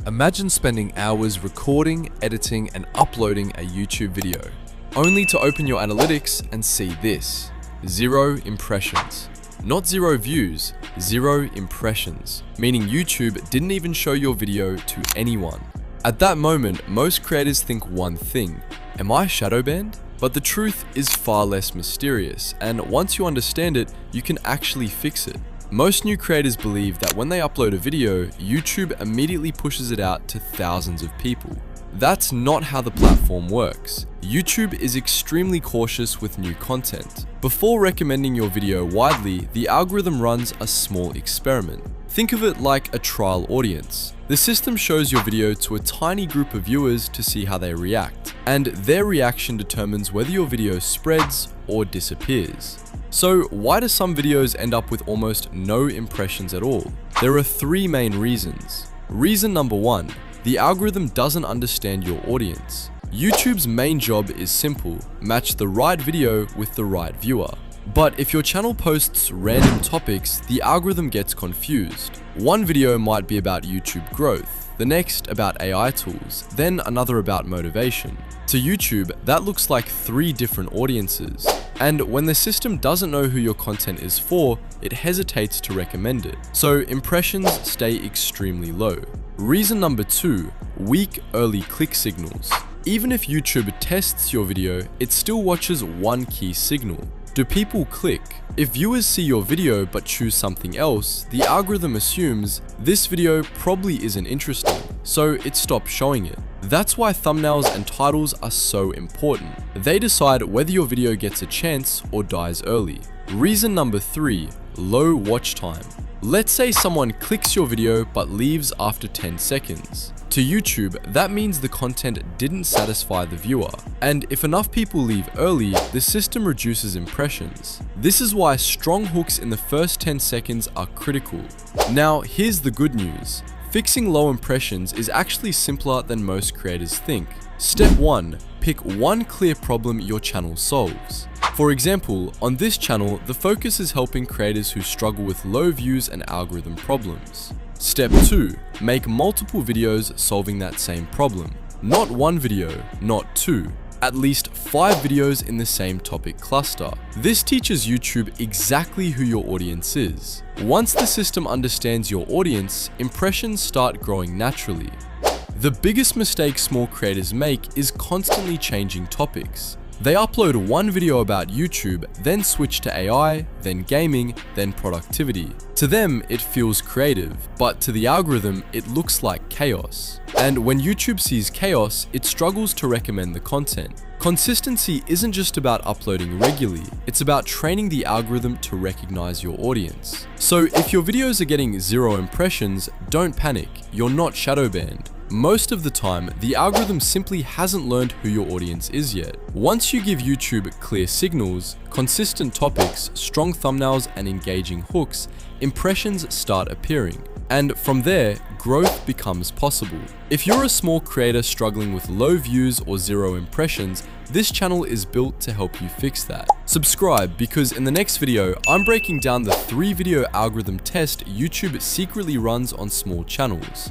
Imagine spending hours recording, editing, and uploading a YouTube video, only to open your analytics and see this: 0 impressions. Not 0 views, 0 impressions, meaning YouTube didn't even show your video to anyone. At that moment, most creators think one thing: am I shadow banned? But the truth is far less mysterious, and once you understand it, you can actually fix it. Most new creators believe that when they upload a video, YouTube immediately pushes it out to thousands of people. That's not how the platform works. YouTube is extremely cautious with new content. Before recommending your video widely, the algorithm runs a small experiment. Think of it like a trial audience. The system shows your video to a tiny group of viewers to see how they react, and their reaction determines whether your video spreads or disappears. So why do some videos end up with almost no impressions at all? There are 3 main reasons. Reason number 1, the algorithm doesn't understand your audience. YouTube's main job is simple: match the right video with the right viewer. But if your channel posts random topics, the algorithm gets confused. One video might be about YouTube growth, the next about AI tools, then another about motivation. To YouTube, that looks like 3 different audiences. And when the system doesn't know who your content is for, it hesitates to recommend it. So impressions stay extremely low. Reason number 2, weak early click signals. Even if YouTube tests your video, it still watches one key signal: do people click? If viewers see your video but choose something else, the algorithm assumes this video probably isn't interesting, so it stops showing it. That's why thumbnails and titles are so important. They decide whether your video gets a chance or dies early. Reason number 3, low watch time. Let's say someone clicks your video but leaves after 10 seconds. To YouTube, that means the content didn't satisfy the viewer. And if enough people leave early, the system reduces impressions. This is why strong hooks in the first 10 seconds are critical. Now, here's the good news. Fixing low impressions is actually simpler than most creators think. Step 1, pick one clear problem your channel solves. For example, on this channel, the focus is helping creators who struggle with low views and algorithm problems. Step 2, make multiple videos solving that same problem. Not one video, not 2. At least 5 videos in the same topic cluster. This teaches YouTube exactly who your audience is. Once the system understands your audience, impressions start growing naturally. The biggest mistake small creators make is constantly changing topics. They upload one video about YouTube, then switch to AI, then gaming, then productivity. To them, it feels creative, but to the algorithm, it looks like chaos. And when YouTube sees chaos, it struggles to recommend the content. Consistency isn't just about uploading regularly, it's about training the algorithm to recognize your audience. So if your videos are getting 0 impressions, don't panic, you're not shadow banned. Most of the time, the algorithm simply hasn't learned who your audience is yet. Once you give YouTube clear signals, consistent topics, strong thumbnails, and engaging hooks, impressions start appearing. And from there, growth becomes possible. If you're a small creator struggling with low views or 0 impressions, this channel is built to help you fix that. Subscribe, because in the next video, I'm breaking down the 3 video algorithm test YouTube secretly runs on small channels.